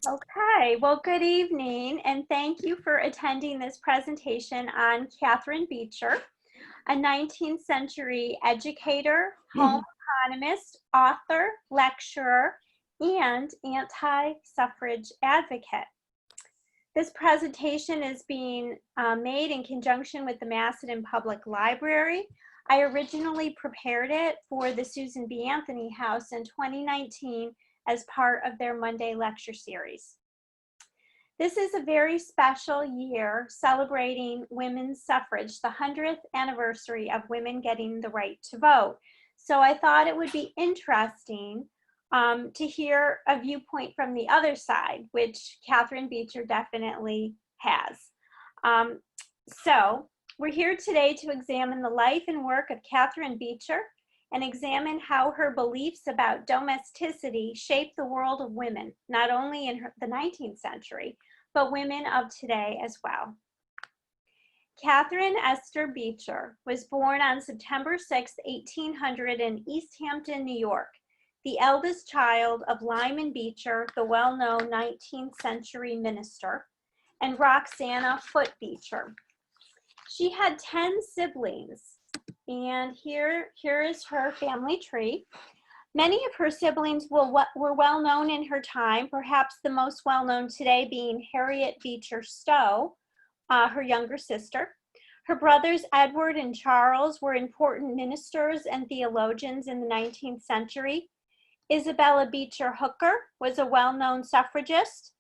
Okay, well, good evening, and thank you for attending this presentation on Catharine Beecher, a 19th century educator, home economist, author, lecturer, and anti-suffrage advocate. This presentation is being made in conjunction with the Macedon Public Library. I originally prepared it for the Susan B. Anthony House in 2019 as part of their Monday lecture series. This is a very special year celebrating women's suffrage, the 100th anniversary of women getting the right to vote. So I thought it would be interesting to hear a viewpoint from the other side, which Catharine Beecher definitely has. So we're here today to examine the life and work of Catharine Beecher and examine how her beliefs about domesticity shaped the world of women, not only in the 19th century, but women of today as well. Catharine Esther Beecher was born on September 6, 1800 in East Hampton, New York, the eldest child of Lyman Beecher, the well-known 19th century minister, and Roxana Foote Beecher. She had 10 siblings, and here is her family tree. Many of her siblings were well known in her time, perhaps the most well known today being Harriet Beecher Stowe, her younger sister. Her brothers Edward and Charles were important ministers and theologians in the 19th century. Isabella Beecher Hooker was a well-known suffragist.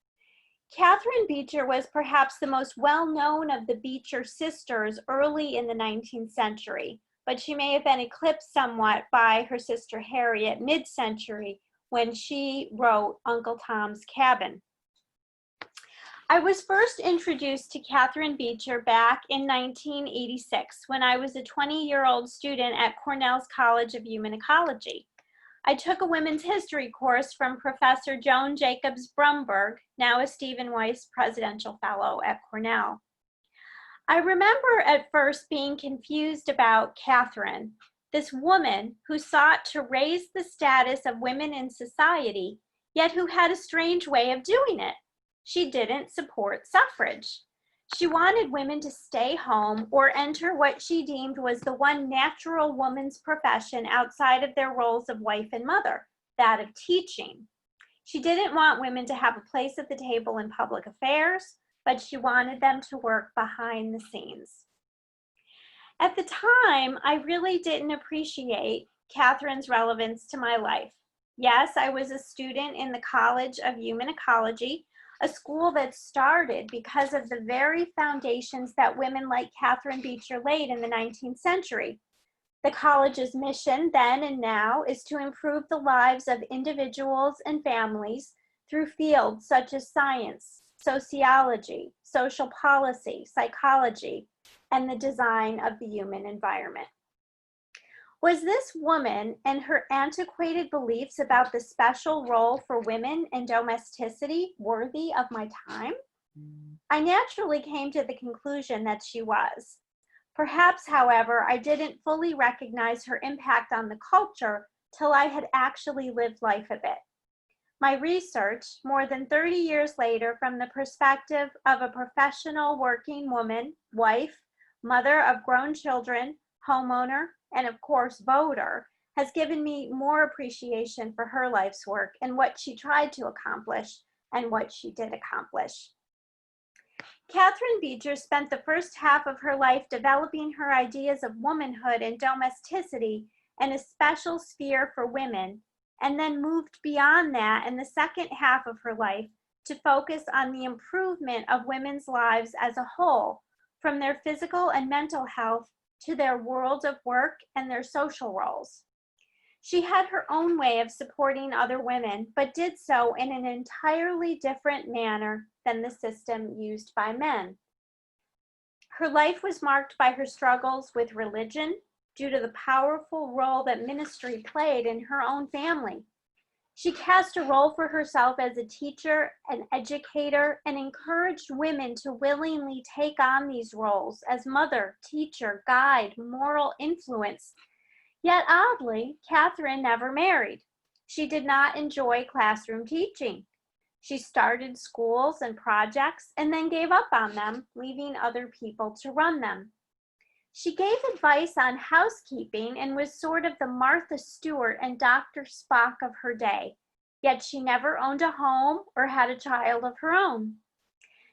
Catharine Beecher was perhaps the most well-known of the Beecher sisters early in the 19th century, but she may have been eclipsed somewhat by her sister Harriet mid-century when she wrote Uncle Tom's Cabin. I was first introduced to Catharine Beecher back in 1986 when I was a 20-year-old student at Cornell's College of Human Ecology. I took a women's history course from Professor Joan Jacobs Brumberg, now a Stephen Weiss Presidential Fellow at Cornell. I remember at first being confused about Catharine, this woman who sought to raise the status of women in society, yet who had a strange way of doing it. She didn't support suffrage. She wanted women to stay home or enter what she deemed was the one natural woman's profession outside of their roles of wife and mother, that of teaching. She didn't want women to have a place at the table in public affairs, but she wanted them to work behind the scenes. At the time, I really didn't appreciate Catharine's relevance to my life. Yes, I was a student in the College of Human Ecology, a school that started because of the very foundations that women like Catharine Beecher laid in the 19th century. The college's mission then and now is to improve the lives of individuals and families through fields such as science, sociology, social policy, psychology, and the design of the human environment. Was this woman and her antiquated beliefs about the special role for women in domesticity worthy of my time? I naturally came to the conclusion that she was. Perhaps, however, I didn't fully recognize her impact on the culture till I had actually lived life a bit. My research, more than 30 years later, from the perspective of a professional working woman, wife, mother of grown children, homeowner, and of course voter, has given me more appreciation for her life's work and what she tried to accomplish and what she did accomplish. Catharine Beecher spent the first half of her life developing her ideas of womanhood and domesticity in a special sphere for women, and then moved beyond that in the second half of her life to focus on the improvement of women's lives as a whole, from their physical and mental health to their world of work and their social roles. She had her own way of supporting other women, but did so in an entirely different manner than the system used by men. Her life was marked by her struggles with religion due to the powerful role that ministry played in her own family. She cast a role for herself as a teacher, an educator, and encouraged women to willingly take on these roles as mother, teacher, guide, moral influence. Yet oddly, Catharine never married. She did not enjoy classroom teaching. She started schools and projects and then gave up on them, leaving other people to run them. She gave advice on housekeeping and was sort of the Martha Stewart and Dr. Spock of her day, yet she never owned a home or had a child of her own.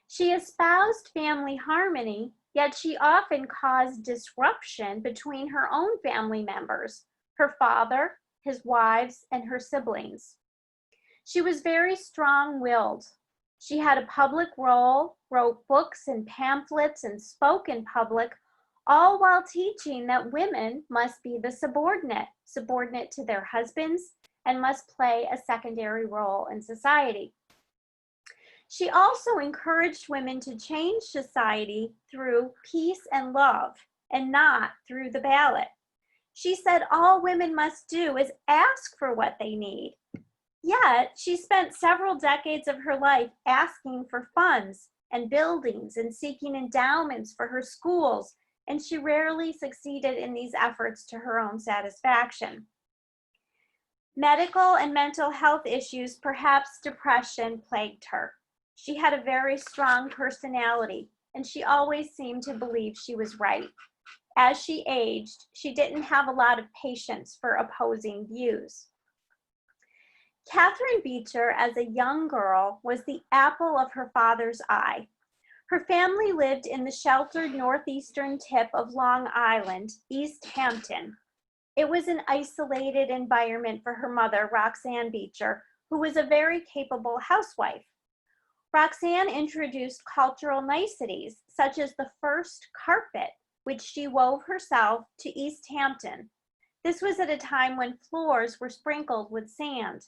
She espoused family harmony, yet she often caused disruption between her own family members, her father, his wives, and her siblings. She was very strong-willed. She had a public role, wrote books and pamphlets, and spoke in public, all while teaching that women must be the subordinate to their husbands, and must play a secondary role in society. She also encouraged women to change society through peace and love, and not through the ballot. She said all women must do is ask for what they need. Yet, she spent several decades of her life asking for funds and buildings and seeking endowments for her schools, and she rarely succeeded in these efforts to her own satisfaction. Medical and mental health issues, perhaps depression, plagued her. She had a very strong personality, and she always seemed to believe she was right. As she aged, she didn't have a lot of patience for opposing views. Catharine Beecher, as a young girl, was the apple of her father's eye. Her family lived in the sheltered northeastern tip of Long Island, East Hampton. It was an isolated environment for her mother, Roxanne Beecher, who was a very capable housewife. Roxanne introduced cultural niceties, such as the first carpet, which she wove herself, to East Hampton. This was at a time when floors were sprinkled with sand.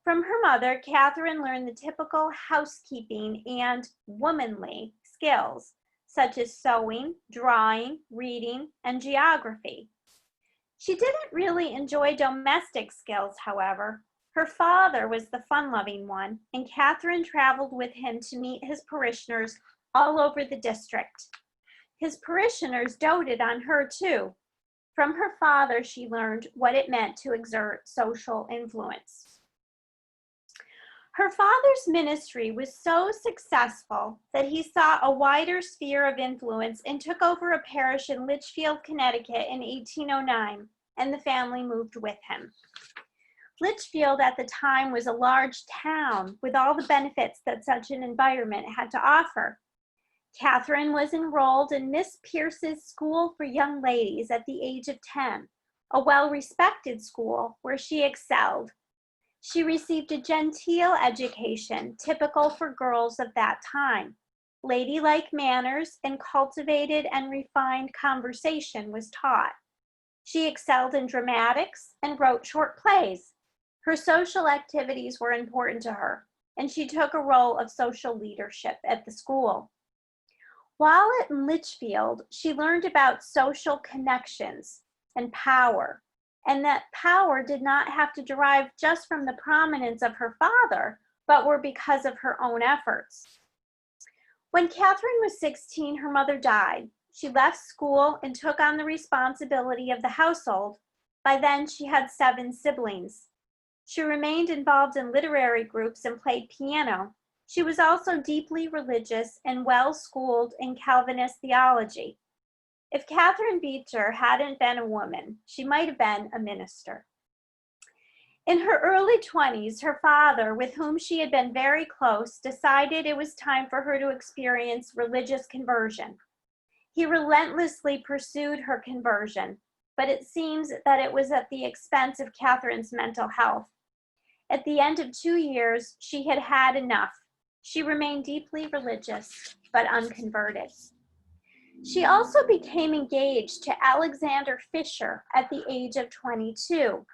From her mother, Catharine learned the typical housekeeping and womanly skills, such as sewing, drawing, reading, and geography. She didn't really enjoy domestic skills, however. Her father was the fun-loving one, and Catharine traveled with him to meet his parishioners all over the district. His parishioners doted on her, too. From her father, she learned what it meant to exert social influence. Her father's ministry was so successful that he saw a wider sphere of influence and took over a parish in Litchfield, Connecticut in 1809, and the family moved with him. Litchfield at the time was a large town with all the benefits that such an environment had to offer. Catharine was enrolled in Miss Pierce's School for Young Ladies at the age of 10, a well-respected school where she excelled. She received a genteel education, typical for girls of that time. Ladylike manners and cultivated and refined conversation was taught. She excelled in dramatics and wrote short plays. Her social activities were important to her, and she took a role of social leadership at the school. While at Litchfield, she learned about social connections and power, and that power did not have to derive just from the prominence of her father, but were because of her own efforts. When Catharine was 16, her mother died. She left school and took on the responsibility of the household. By then, she had 7 siblings. She remained involved in literary groups and played piano. She was also deeply religious and well-schooled in Calvinist theology. If Catharine Beecher hadn't been a woman, she might have been a minister. In her early 20s, her father, with whom she had been very close, decided it was time for her to experience religious conversion. He relentlessly pursued her conversion, but it seems that it was at the expense of Catharine's mental health. At the end of 2 years, she had had enough. She remained deeply religious, but unconverted. She also became engaged to Alexander Fisher at the age of 22.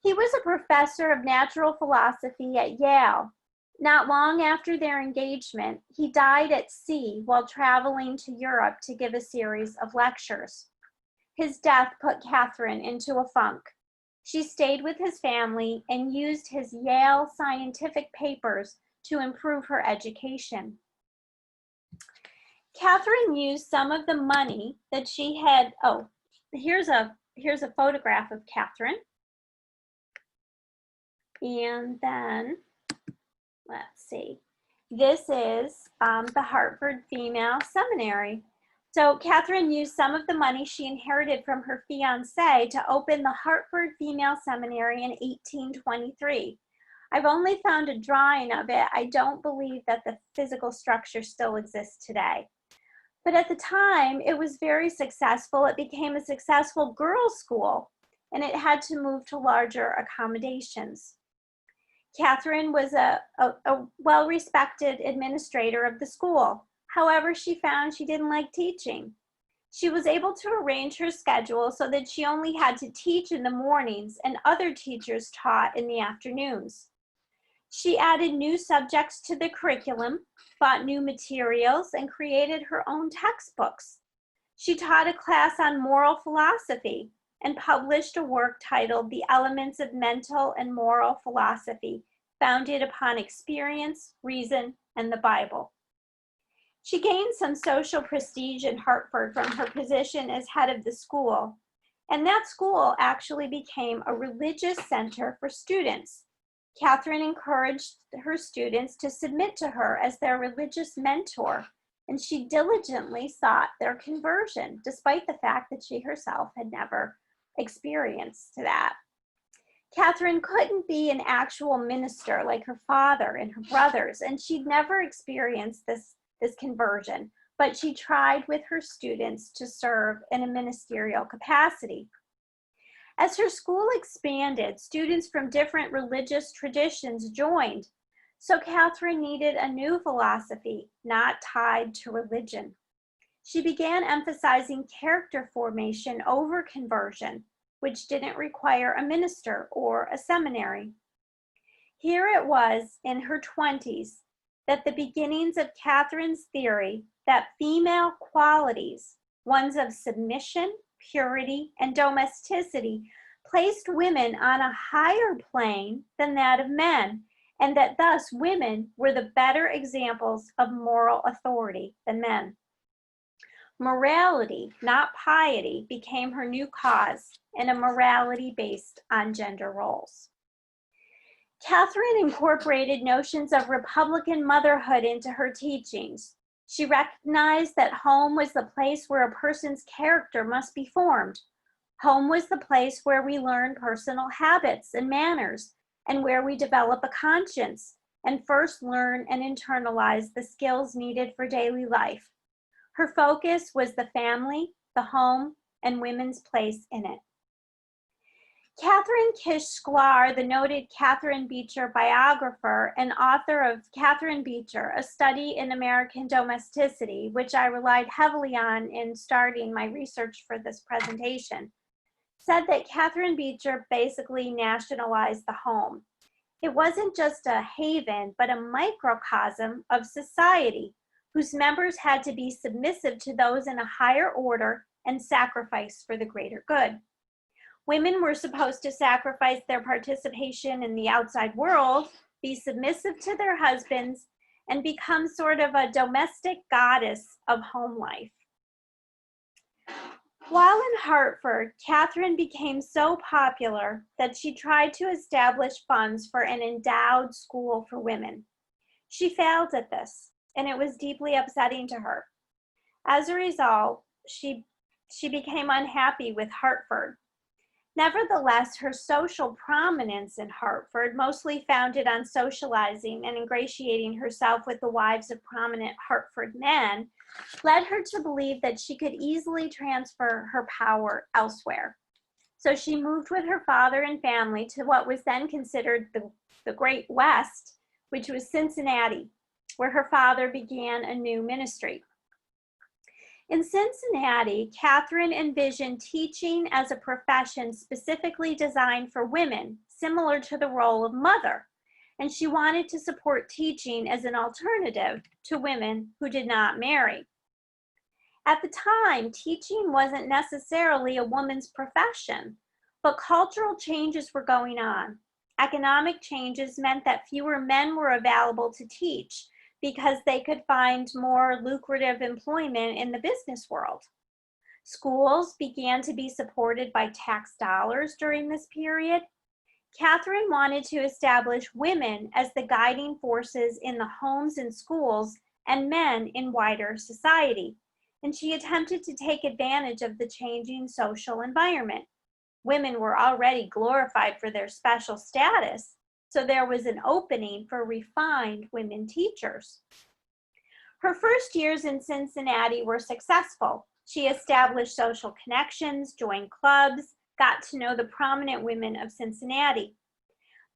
He was a professor of natural philosophy at Yale. Not long after their engagement, he died at sea while traveling to Europe to give a series of lectures. His death put Catharine into a funk. She stayed with his family and used his Yale scientific papers to improve her education. Catharine used some of the money that she had, here's a photograph of Catharine. And then let's see. This is the Hartford Female Seminary. So Catharine used some of the money she inherited from her fiance to open the Hartford Female Seminary in 1823. I've only found a drawing of it. I don't believe that the physical structure still exists today. But at the time, it was very successful. It became a successful girls' school, and it had to move to larger accommodations. Catharine was a well-respected administrator of the school. However, she found she didn't like teaching. She was able to arrange her schedule so that she only had to teach in the mornings and other teachers taught in the afternoons. She added new subjects to the curriculum, bought new materials, and created her own textbooks. She taught a class on moral philosophy and published a work titled The Elements of Mental and Moral Philosophy, founded upon experience, reason, and the Bible. She gained some social prestige in Hartford from her position as head of the school, and that school actually became a religious center for students. Catharine encouraged her students to submit to her as their religious mentor, and she diligently sought their conversion, despite the fact that she herself had never experienced that. Catharine couldn't be an actual minister like her father and her brothers, and she'd never experienced this conversion, but she tried with her students to serve in a ministerial capacity. As her school expanded, students from different religious traditions joined, so Catharine needed a new philosophy, not tied to religion. She began emphasizing character formation over conversion, which didn't require a minister or a seminary. Here it was in her 20s that the beginnings of Catharine's theory that female qualities, ones of submission, purity, and domesticity, placed women on a higher plane than that of men, and that thus women were the better examples of moral authority than men. Morality, not piety, became her new cause, and a morality based on gender roles. Catharine incorporated notions of Republican motherhood into her teachings. She recognized that home was the place where a person's character must be formed. Home was the place where we learn personal habits and manners, and where we develop a conscience and first learn and internalize the skills needed for daily life. Her focus was the family, the home, and women's place in it. Catherine Kish Sklar, the noted Catharine Beecher biographer and author of Catharine Beecher, A Study in American Domesticity, which I relied heavily on in starting my research for this presentation, said that Catharine Beecher basically nationalized the home. It wasn't just a haven, but a microcosm of society, whose members had to be submissive to those in a higher order and sacrifice for the greater good. Women were supposed to sacrifice their participation in the outside world, be submissive to their husbands, and become sort of a domestic goddess of home life. While in Hartford, Catharine became so popular that she tried to establish funds for an endowed school for women. She failed at this, and it was deeply upsetting to her. As a result, she became unhappy with Hartford. Nevertheless, her social prominence in Hartford, mostly founded on socializing and ingratiating herself with the wives of prominent Hartford men, led her to believe that she could easily transfer her power elsewhere. So she moved with her father and family to what was then considered the Great West, which was Cincinnati, where her father began a new ministry. In Cincinnati, Catharine envisioned teaching as a profession specifically designed for women, similar to the role of mother, and she wanted to support teaching as an alternative to women who did not marry. At the time, teaching wasn't necessarily a woman's profession, but cultural changes were going on. Economic changes meant that fewer men were available to teach, because they could find more lucrative employment in the business world. Schools began to be supported by tax dollars during this period. Catharine wanted to establish women as the guiding forces in the homes and schools and men in wider society, and she attempted to take advantage of the changing social environment. Women were already glorified for their special status, so there was an opening for refined women teachers. Her first years in Cincinnati were successful. She established social connections, joined clubs, got to know the prominent women of Cincinnati.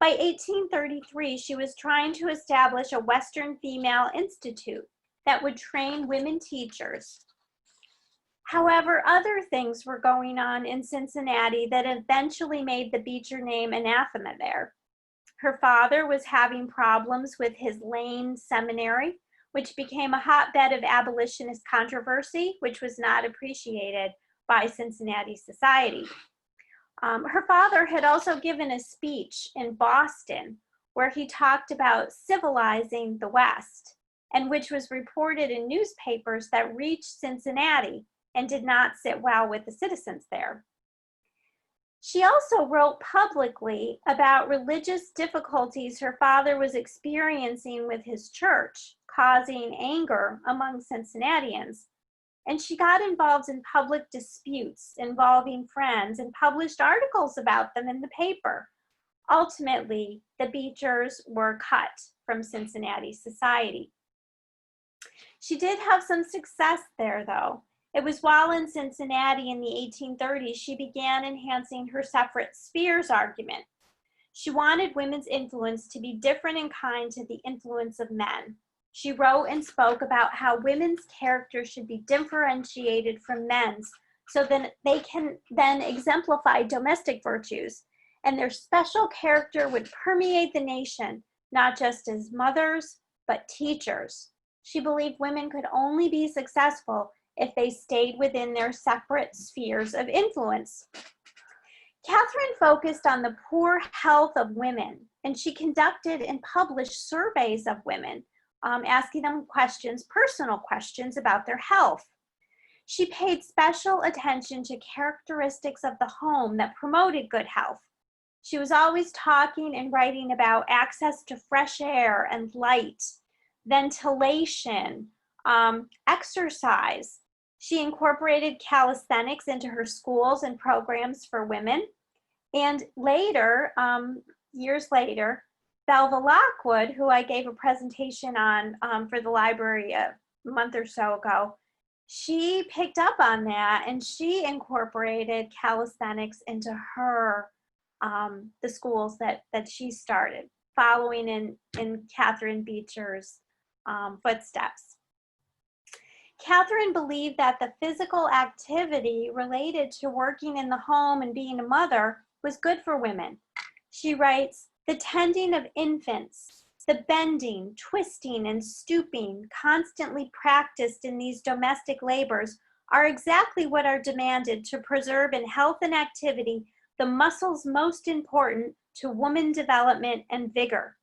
By 1833, she was trying to establish a Western Female Institute that would train women teachers. However, other things were going on in Cincinnati that eventually made the Beecher name anathema there. Her father was having problems with his Lane Seminary, which became a hotbed of abolitionist controversy, which was not appreciated by Cincinnati society. Her father had also given a speech in Boston where he talked about civilizing the West, and which was reported in newspapers that reached Cincinnati and did not sit well with the citizens there. She also wrote publicly about religious difficulties her father was experiencing with his church, causing anger among Cincinnatians. And she got involved in public disputes involving friends and published articles about them in the paper. Ultimately, the Beechers were cut from Cincinnati society. She did have some success there, though. It was while in Cincinnati in the 1830s she began enhancing her separate spheres argument. She wanted women's influence to be different in kind to the influence of men. She wrote and spoke about how women's character should be differentiated from men's so that they can then exemplify domestic virtues, and their special character would permeate the nation, not just as mothers, but teachers. She believed women could only be successful if they stayed within their separate spheres of influence. Catharine focused on the poor health of women, and she conducted and published surveys of women, asking them questions, personal questions about their health. She paid special attention to characteristics of the home that promoted good health. She was always talking and writing about access to fresh air and light, ventilation, exercise. She incorporated calisthenics into her schools and programs for women. And later, years later, Belva Lockwood, who I gave a presentation on for the library a month or so ago, she picked up on that and she incorporated calisthenics into her, the schools that she started, following in Catharine Beecher's footsteps. Catharine believed that the physical activity related to working in the home and being a mother was good for women. She writes, "The tending of infants, the bending, twisting, and stooping constantly practiced in these domestic labors are exactly what are demanded to preserve in health and activity the muscles most important to woman development and vigor.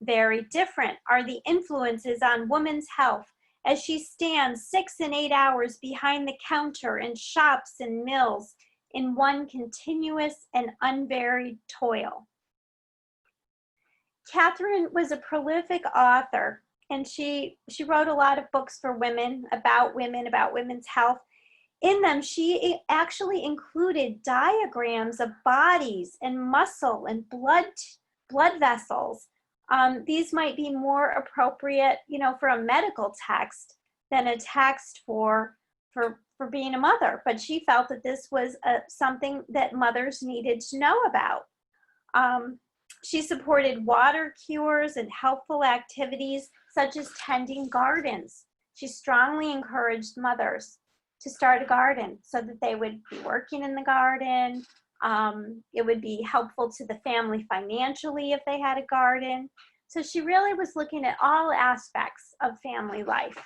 Very different are the influences on woman's health as she stands 6 and 8 hours behind the counter in shops and mills in one continuous and unvaried toil." Catharine was a prolific author, and she wrote a lot of books for women, about women's health. In them, she actually included diagrams of bodies and muscle and blood vessels. These might be more appropriate, for a medical text than a text for being a mother, but she felt that this was something that mothers needed to know about. She supported water cures and helpful activities such as tending gardens. She strongly encouraged mothers to start a garden so that they would be working in the garden. It would be helpful to the family financially if they had a garden. So she really was looking at all aspects of family life.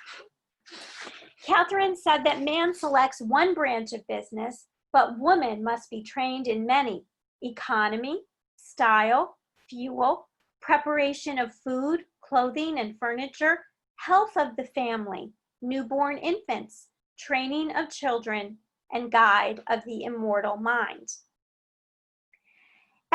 Catharine said that man selects one branch of business, but woman must be trained in many: economy, style, fuel, preparation of food, clothing and furniture, health of the family, newborn infants, training of children, and guide of the immortal mind.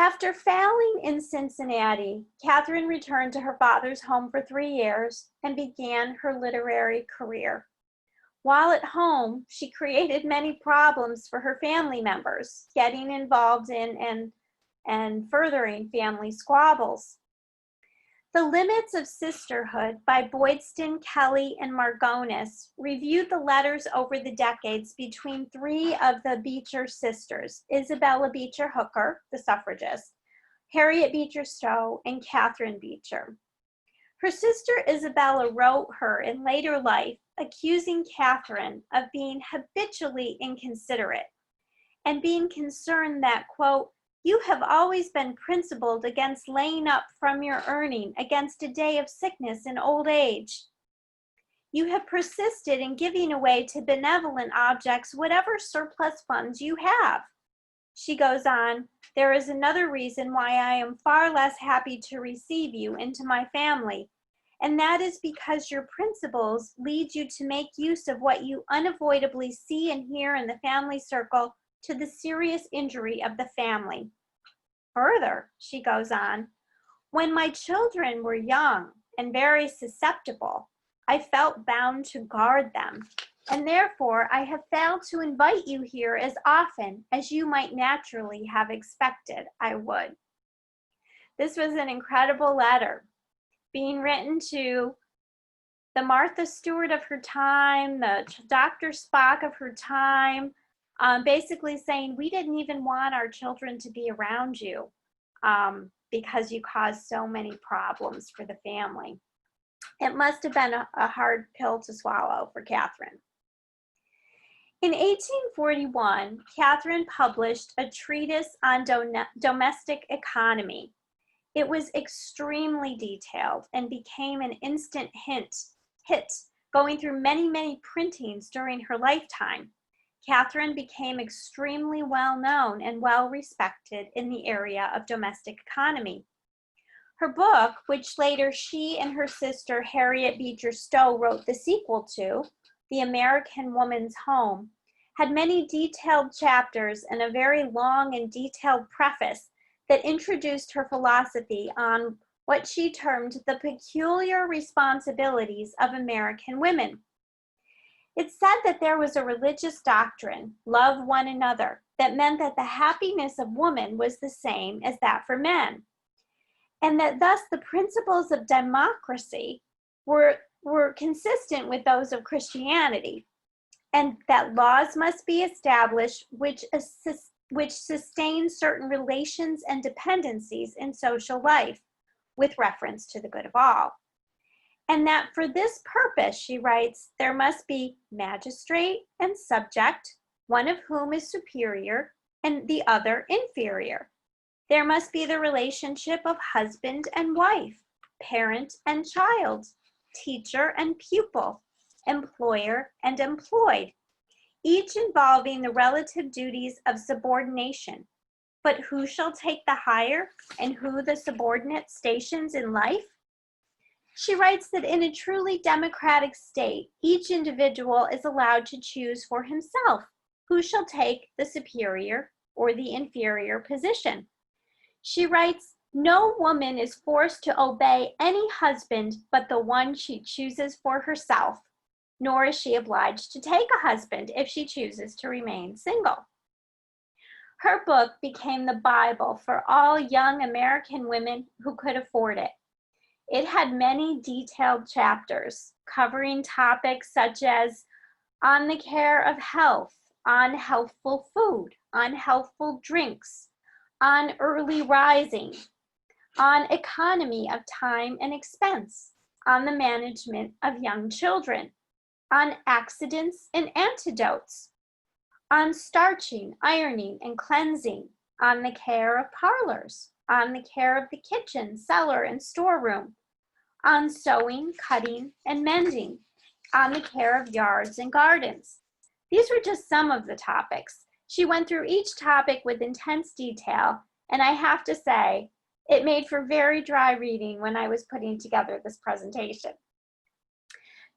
After failing in Cincinnati, Catharine returned to her father's home for 3 years and began her literary career. While at home, she created many problems for her family members, getting involved in and furthering family squabbles. The Limits of Sisterhood by Boydston, Kelly, and Margonis reviewed the letters over the decades between 3 of the Beecher sisters, Isabella Beecher Hooker, the suffragist, Harriet Beecher Stowe, and Catharine Beecher. Her sister Isabella wrote her in later life accusing Catharine of being habitually inconsiderate and being concerned that, quote, "You have always been principled against laying up from your earning against a day of sickness and old age. You have persisted in giving away to benevolent objects whatever surplus funds you have." She goes on, "There is another reason why I am far less happy to receive you into my family, and that is because your principles lead you to make use of what you unavoidably see and hear in the family circle to the serious injury of the family. Further," she goes on, "when my children were young and very susceptible, I felt bound to guard them, and therefore I have failed to invite you here as often as you might naturally have expected I would." This was an incredible letter being written to the Martha Stewart of her time, the Dr. Spock of her time, basically saying, we didn't even want our children to be around you because you caused so many problems for the family. It must have been a hard pill to swallow for Catharine. In 1841, Catharine published a treatise on domestic economy. It was extremely detailed and became an instant hit, going through many, many printings during her lifetime. Catharine became extremely well known and well respected in the area of domestic economy. Her book, which later she and her sister Harriet Beecher Stowe wrote the sequel to, The American Woman's Home, had many detailed chapters and a very long and detailed preface that introduced her philosophy on what she termed the peculiar responsibilities of American women. It said that there was a religious doctrine, love one another, that meant that the happiness of woman was the same as that for men, and that thus the principles of democracy were consistent with those of Christianity, and that laws must be established which sustain certain relations and dependencies in social life with reference to the good of all. And that for this purpose, she writes, there must be magistrate and subject, one of whom is superior and the other inferior. There must be the relationship of husband and wife, parent and child, teacher and pupil, employer and employed, each involving the relative duties of subordination. But who shall take the higher and who the subordinate stations in life? She writes that in a truly democratic state, each individual is allowed to choose for himself who shall take the superior or the inferior position. She writes, no woman is forced to obey any husband but the one she chooses for herself, nor is she obliged to take a husband if she chooses to remain single. Her book became the Bible for all young American women who could afford it. It had many detailed chapters covering topics such as on the care of health, on healthful food, on healthful drinks, on early rising, on economy of time and expense, on the management of young children, on accidents and antidotes, on starching, ironing, and cleansing, on the care of parlors, on the care of the kitchen, cellar, and storeroom, on sewing, cutting, and mending, on the care of yards and gardens. These were just some of the topics. She went through each topic with intense detail, and I have to say, it made for very dry reading when I was putting together this presentation.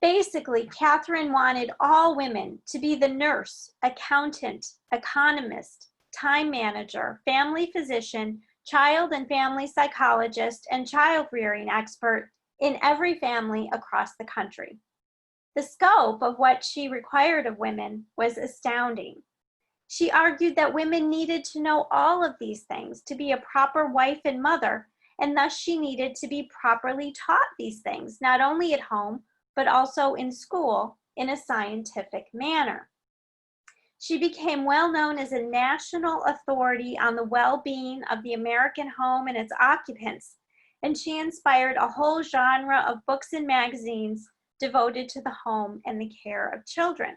Basically, Catharine wanted all women to be the nurse, accountant, economist, time manager, family physician, child and family psychologist, and child rearing expert in every family across the country. The scope of what she required of women was astounding. She argued that women needed to know all of these things to be a proper wife and mother, and thus she needed to be properly taught these things, not only at home, but also in school in a scientific manner. She became well known as a national authority on the well-being of the American home and its occupants, and she inspired a whole genre of books and magazines devoted to the home and the care of children.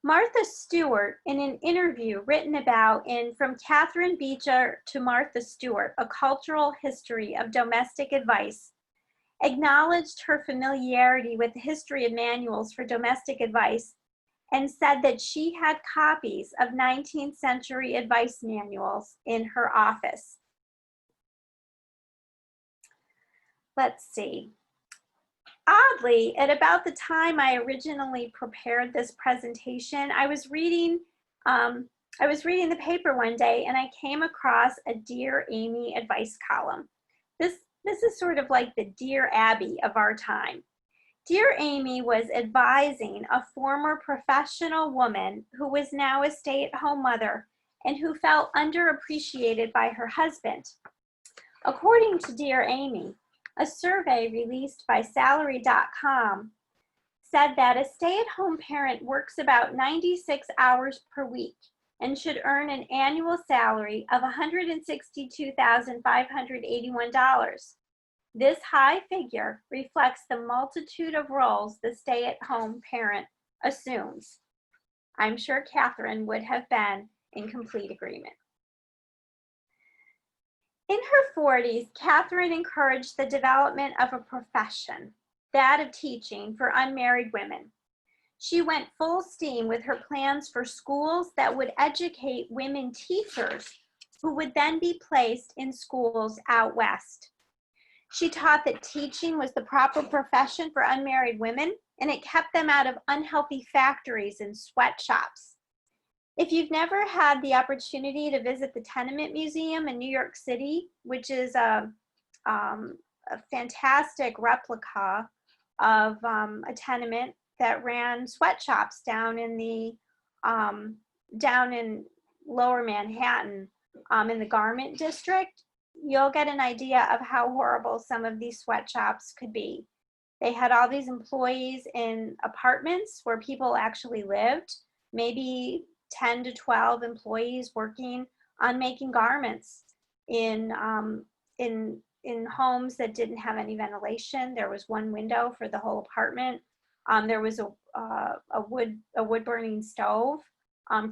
Martha Stewart, in an interview written about in From Catharine Beecher to Martha Stewart, A Cultural History of Domestic Advice, acknowledged her familiarity with the history of manuals for domestic advice and said that she had copies of 19th century advice manuals in her office. Let's see. Oddly, at about the time I originally prepared this presentation, I was reading the paper one day and I came across a Dear Amy advice column. This is sort of like the Dear Abby of our time. Dear Amy was advising a former professional woman who was now a stay-at-home mother and who felt underappreciated by her husband. According to Dear Amy, a survey released by Salary.com said that a stay-at-home parent works about 96 hours per week and should earn an annual salary of $162,581. This high figure reflects the multitude of roles the stay-at-home parent assumes. I'm sure Catharine would have been in complete agreement. In her 40s, Catharine encouraged the development of a profession, that of teaching, for unmarried women. She went full steam with her plans for schools that would educate women teachers who would then be placed in schools out west. She taught that teaching was the proper profession for unmarried women, and it kept them out of unhealthy factories and sweatshops. If you've never had the opportunity to visit the Tenement Museum in New York City, which is a fantastic replica of a tenement that ran sweatshops down in Lower Manhattan in the Garment District, you'll get an idea of how horrible some of these sweatshops could be. They had all these employees in apartments where people actually lived, maybe 10 to 12 employees working on making garments in homes that didn't have any ventilation. There was one window for the whole apartment. There was a wood burning stove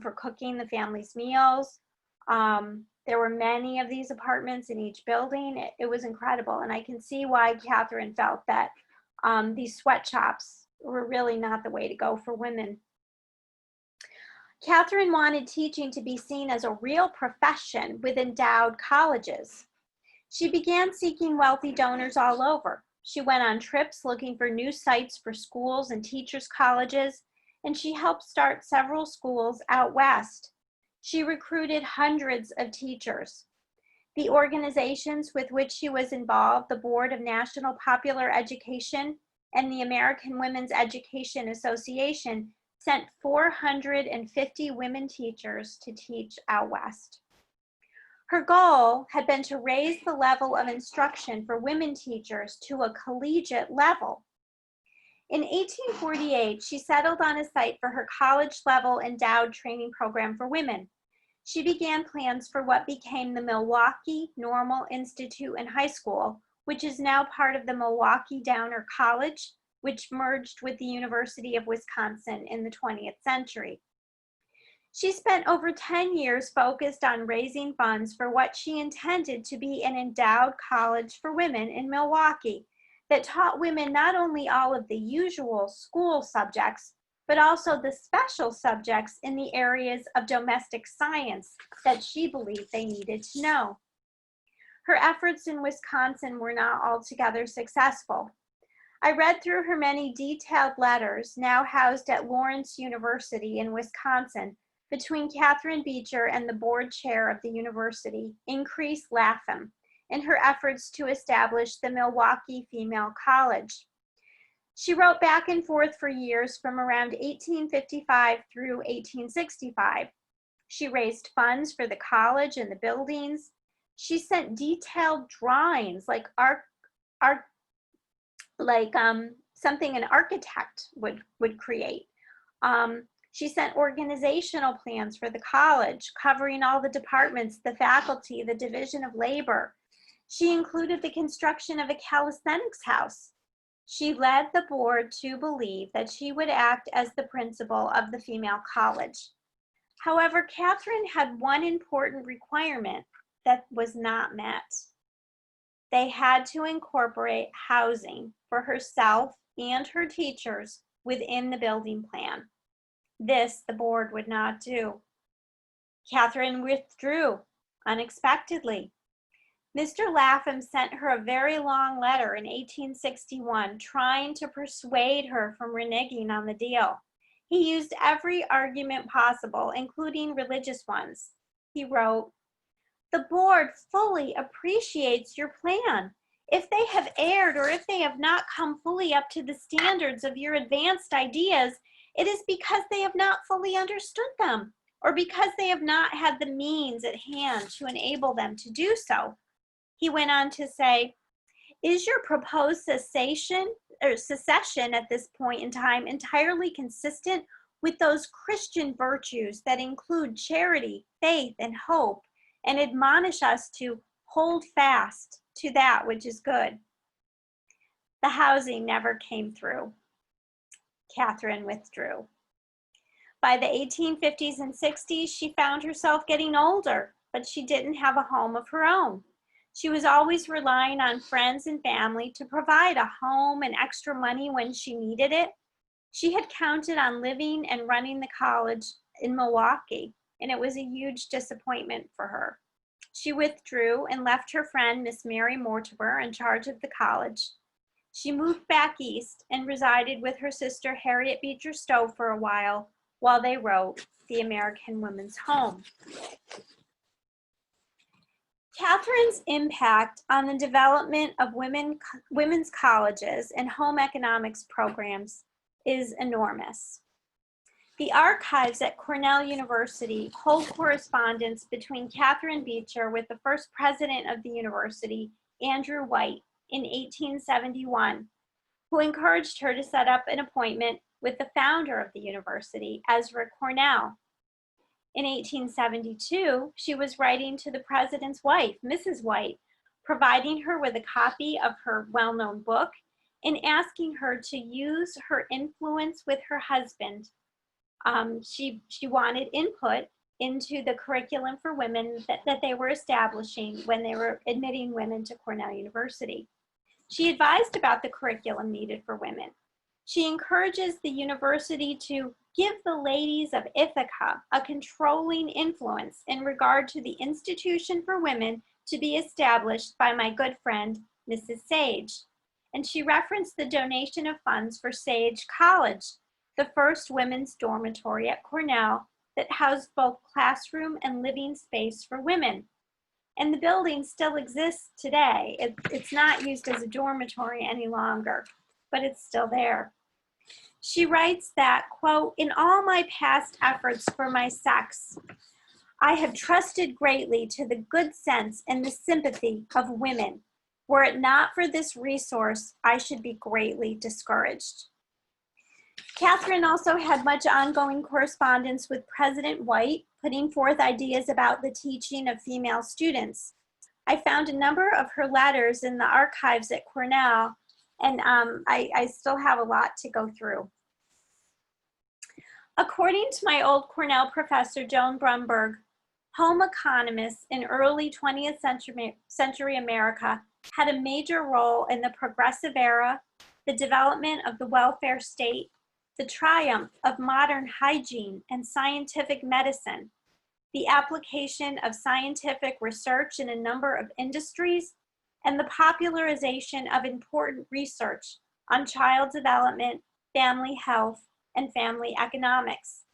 for cooking the family's meals. There were many of these apartments in each building. It was incredible, and I can see why Catharine felt that these sweatshops were really not the way to go for women. Catharine wanted teaching to be seen as a real profession with endowed colleges. She began seeking wealthy donors all over. She went on trips looking for new sites for schools and teachers' colleges, and she helped start several schools out west. She recruited hundreds of teachers. The organizations with which she was involved, the Board of National Popular Education and the American Women's Education Association, sent 450 women teachers to teach out west. Her goal had been to raise the level of instruction for women teachers to a collegiate level. In 1848, she settled on a site for her college-level endowed training program for women. She began plans for what became the Milwaukee Normal Institute and High School, which is now part of the Milwaukee Downer College, which merged with the University of Wisconsin in the 20th century. She spent over 10 years focused on raising funds for what she intended to be an endowed college for women in Milwaukee that taught women not only all of the usual school subjects, but also the special subjects in the areas of domestic science that she believed they needed to know. Her efforts in Wisconsin were not altogether successful. I read through her many detailed letters, now housed at Lawrence University in Wisconsin, between Catharine Beecher and the board chair of the university, Increase Lapham, in her efforts to establish the Milwaukee Female College. She wrote back and forth for years from around 1855 through 1865. She raised funds for the college and the buildings. She sent detailed drawings like something an architect would create. She sent organizational plans for the college, covering all the departments, the faculty, the division of labor. She included the construction of a calisthenics house. She led the board to believe that she would act as the principal of the female college. However, Catharine had one important requirement that was not met. They had to incorporate housing for herself and her teachers within the building plan. This the board would not do. Catharine withdrew unexpectedly. Mr. Lapham sent her a very long letter in 1861 trying to persuade her from reneging on the deal. He used every argument possible, including religious ones. He wrote, "The board fully appreciates your plan. If they have erred or if they have not come fully up to the standards of your advanced ideas, it is because they have not fully understood them or because they have not had the means at hand to enable them to do so." He went on to say, "Is your proposed secession at this point in time entirely consistent with those Christian virtues that include charity, faith, and hope, and admonish us to hold fast to that which is good?" The housing never came through. Catharine withdrew. By the 1850s and 60s, she found herself getting older, but she didn't have a home of her own. She was always relying on friends and family to provide a home and extra money when she needed it. She had counted on living and running the college in Milwaukee, and it was a huge disappointment for her. She withdrew and left her friend, Miss Mary Mortimer, in charge of the college. She moved back east and resided with her sister, Harriet Beecher Stowe, for a while they wrote the American Women's Home. Catharine's impact on the development of women's colleges and home economics programs is enormous. The archives at Cornell University hold correspondence between Catharine Beecher with the first president of the university, Andrew White, in 1871, who encouraged her to set up an appointment with the founder of the university, Ezra Cornell. In 1872, she was writing to the president's wife, Mrs. White, providing her with a copy of her well-known book and asking her to use her influence with her husband. She wanted input into the curriculum for women that they were establishing when they were admitting women to Cornell University. She advised about the curriculum needed for women. She encourages the university to give the ladies of Ithaca a controlling influence in regard to the institution for women to be established by my good friend, Mrs. Sage. And she referenced the donation of funds for Sage College, the first women's dormitory at Cornell that housed both classroom and living space for women. And the building still exists today. It's not used as a dormitory any longer, but it's still there. She writes that, quote, "In all my past efforts for my sex, I have trusted greatly to the good sense and the sympathy of women. Were it not for this resource, I should be greatly discouraged." Catharine also had much ongoing correspondence with President White, putting forth ideas about the teaching of female students. I found a number of her letters in the archives at Cornell, and I still have a lot to go through. According to my old Cornell professor, Joan Brumberg, home economists in early 20th century America had a major role in the progressive era, the development of the welfare state, the triumph of modern hygiene and scientific medicine, the application of scientific research in a number of industries, and the popularization of important research on child development, family health, and family economics.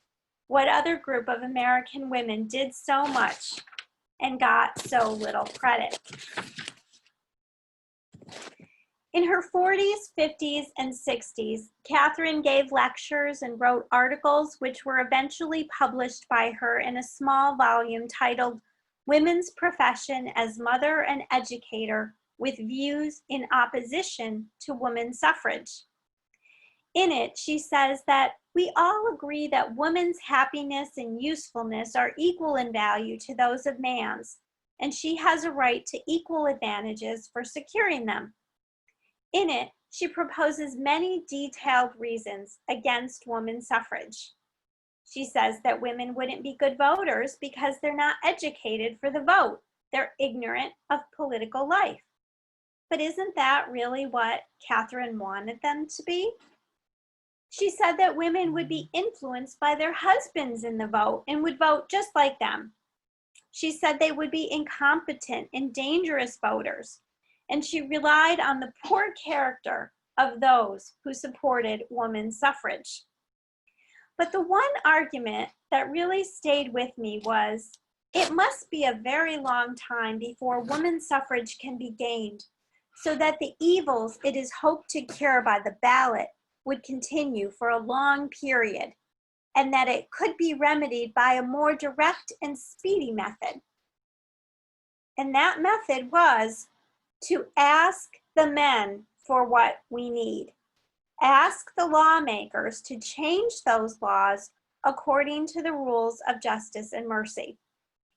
What other group of American women did so much and got so little credit? In her 40s, 50s, and 60s, Catharine gave lectures and wrote articles which were eventually published by her in a small volume titled Women's Profession as Mother and Educator with Views in Opposition to Women's Suffrage. In it, she says that we all agree that women's happiness and usefulness are equal in value to those of man's, and she has a right to equal advantages for securing them. In it, she proposes many detailed reasons against women's suffrage. She says that women wouldn't be good voters because they're not educated for the vote. They're ignorant of political life. But isn't that really what Catharine wanted them to be? She said that women would be influenced by their husbands in the vote and would vote just like them. She said they would be incompetent and dangerous voters, and she relied on the poor character of those who supported women's suffrage. But the one argument that really stayed with me was, it must be a very long time before women's suffrage can be gained, so that the evils it is hoped to cure by the ballot would continue for a long period, and that it could be remedied by a more direct and speedy method. And that method was to ask the men for what we need. Ask the lawmakers to change those laws according to the rules of justice and mercy.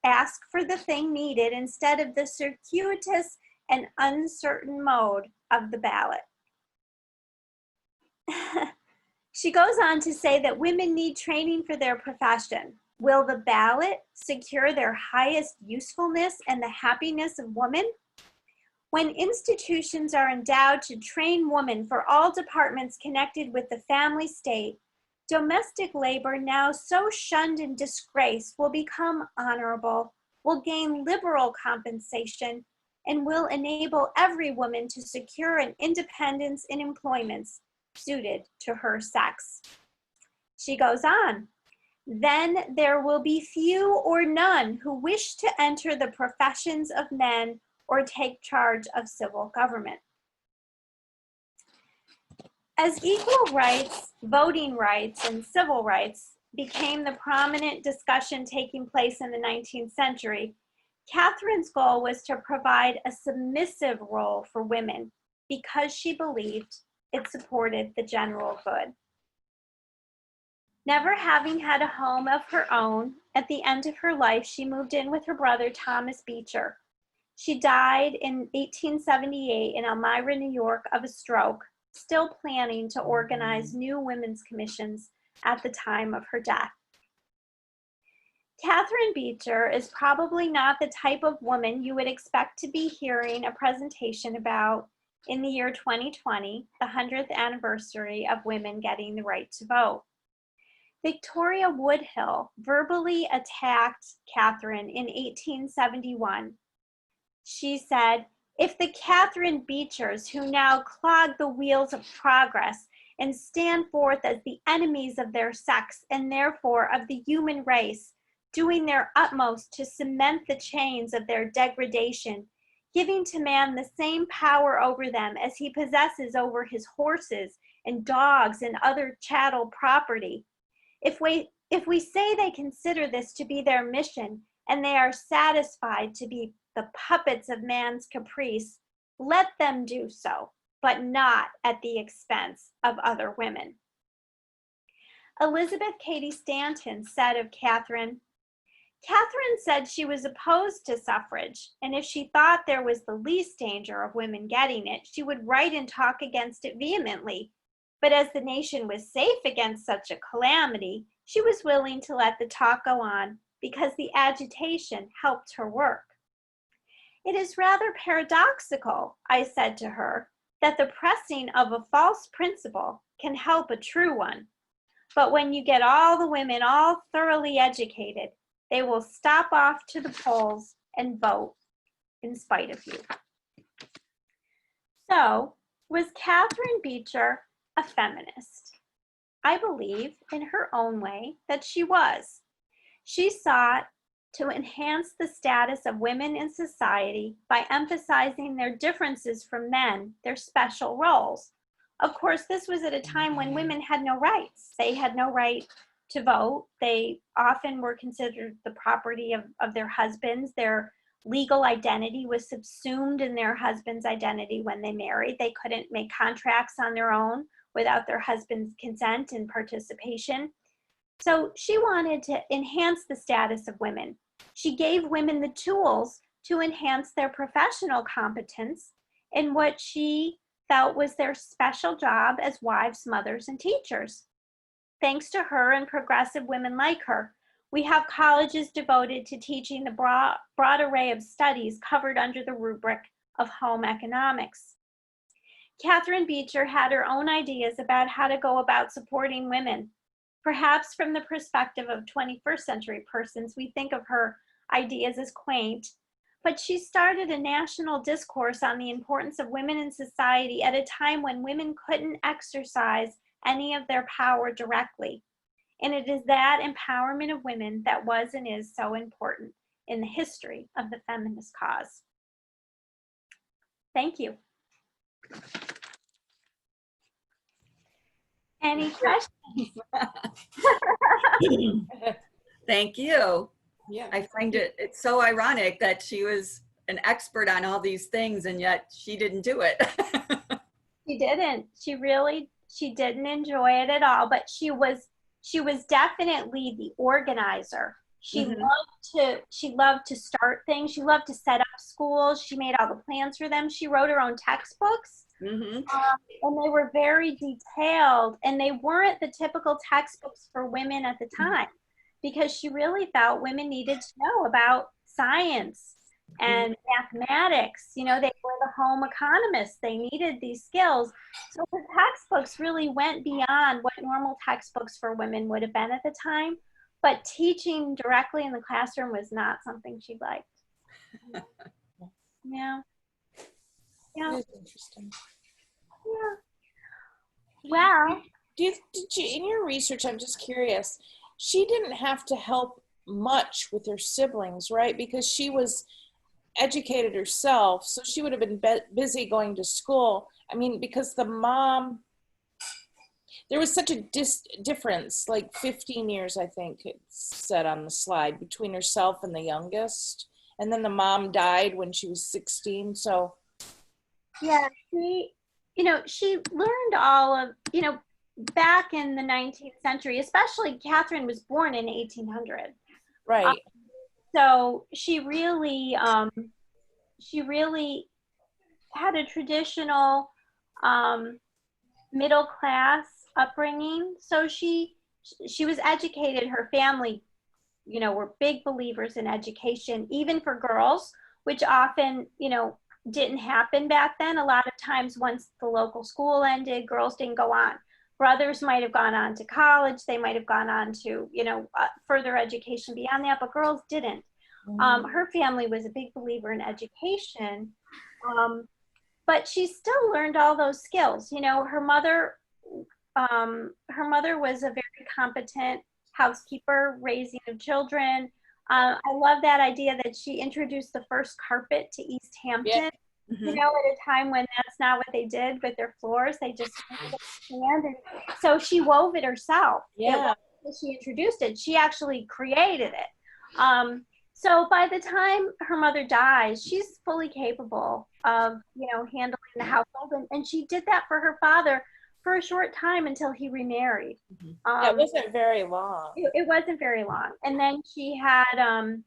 Ask for the thing needed instead of the circuitous and uncertain mode of the ballot. She goes on to say that women need training for their profession. Will the ballot secure their highest usefulness and the happiness of women? When institutions are endowed to train women for all departments connected with the family state, domestic labor, now so shunned and disgraced, will become honorable, will gain liberal compensation, and will enable every woman to secure an independence in employments suited to her sex. She goes on, then there will be few or none who wish to enter the professions of men or take charge of civil government. As equal rights, voting rights, and civil rights became the prominent discussion taking place in the 19th century, Catharine's goal was to provide a submissive role for women because she believed it supported the general good. Never having had a home of her own, at the end of her life, she moved in with her brother, Thomas Beecher. She died in 1878 in Elmira, New York, of a stroke, still planning to organize new women's commissions at the time of her death. Catharine Beecher is probably not the type of woman you would expect to be hearing a presentation about in the year 2020, the 100th anniversary of women getting the right to vote. Victoria Woodhull verbally attacked Catharine in 1871. She said, if the Catharine Beechers who now clog the wheels of progress and stand forth as the enemies of their sex and therefore of the human race, doing their utmost to cement the chains of their degradation, giving to man the same power over them as he possesses over his horses and dogs and other chattel property. If we say they consider this to be their mission and they are satisfied to be the puppets of man's caprice, let them do so, but not at the expense of other women. Elizabeth Cady Stanton said of Catharine, Catharine said she was opposed to suffrage, and if she thought there was the least danger of women getting it, she would write and talk against it vehemently. But as the nation was safe against such a calamity, she was willing to let the talk go on because the agitation helped her work. It is rather paradoxical, I said to her, that the pressing of a false principle can help a true one. But when you get all the women all thoroughly educated, they will stop off to the polls and vote in spite of you. So, was Catharine Beecher a feminist? I believe, in her own way, that she was. She sought to enhance the status of women in society by emphasizing their differences from men, their special roles. Of course, this was at a time when women had no rights. They had no right to vote. They often were considered the property of their husbands. Their legal identity was subsumed in their husband's identity when they married. They couldn't make contracts on their own without their husband's consent and participation. So she wanted to enhance the status of women. She gave women the tools to enhance their professional competence in what she felt was their special job as wives, mothers, and teachers. Thanks to her and progressive women like her, we have colleges devoted to teaching the broad array of studies covered under the rubric of home economics. Catharine Beecher had her own ideas about how to go about supporting women. Perhaps from the perspective of 21st century persons, we think of her ideas as quaint, but she started a national discourse on the importance of women in society at a time when women couldn't exercise any of their power directly. And it is that empowerment of women that was and is so important in the history of the feminist cause. Thank you. Any questions? Thank you. Yeah. I find it's so ironic that she was an expert on all these things and yet she didn't do it. She didn't. She didn't enjoy it at all, but she was definitely the organizer. She loved to start things. She loved to set up schools. She made all the plans for them. She wrote her own textbooks. And they were very detailed, and they weren't the typical textbooks for women at the time, because she really felt women needed to know about science and mathematics. You know, they were the home economists. They needed these skills. So the textbooks really went beyond what normal textbooks for women would have been at the time. But teaching directly in the classroom was not something she liked. Yeah. Yeah. That's interesting. Yeah. Well, Did you, in your research, I'm just curious, she didn't have to help much with her siblings, right? Because she was educated herself, so she would have been busy going to school. I mean, because the mom, there was such a difference, like 15 years, I think it said on the slide, between herself and the youngest. And then the mom died when she was 16, so. yeah, she learned all of, back in the 19th century, especially Catherine was born in 1800. Right. So she really had a traditional middle class upbringing. So she was educated. Her family, were big believers in education, even for girls, which often, didn't happen back then. A lot of times once the local school ended, girls didn't go on. Brothers might have gone on to college. They might have gone on to, further education beyond that, but girls didn't. Her family was a big believer in education, but she still learned all those skills. Her mother was a very competent housekeeper, raising of children. I love that idea that she introduced the first carpet to East Hampton. Yeah. At a time when that's not what they did with their floors. They just stand, and so she wove it herself. Yeah. She introduced it. She actually created it. So by the time her mother dies, she's fully capable of, handling the household. And she did that for her father for a short time until he remarried. It wasn't very long. It wasn't very long. And then she had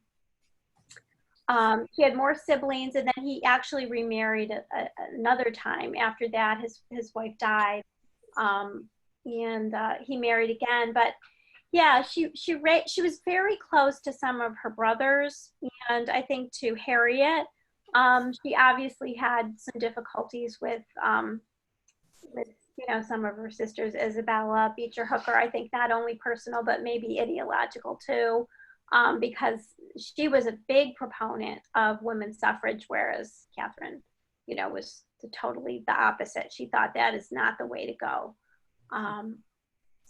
more siblings, and then he actually remarried another time after that. His wife died, and he married again. But yeah, she was very close to some of her brothers, and I think to Harriet. She obviously had some difficulties with some of her sisters, Isabella, Beecher Hooker. I think not only personal but maybe ideological too, because she was a big proponent of women's suffrage, whereas Catherine, was totally the opposite. She thought that is not the way to go.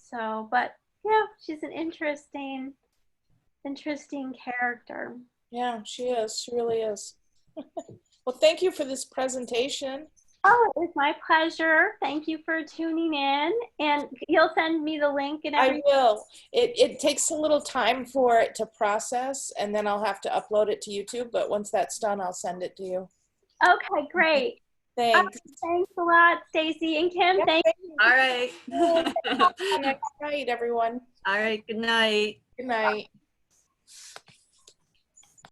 So, but yeah, she's an interesting character. Yeah, she is. She really is. Well, thank you for this presentation. Oh, it was my pleasure. Thank you for tuning in. And you'll send me the link and I everything. will. It takes a little time for it to process, and then I'll have to upload it to YouTube. But once that's done, I'll send it to you. Okay, great. Thanks. Thanks a lot, Stacy and Kim. Yep, Thank thank you. All right. Have a nice night, everyone. All right. Good night. Good night.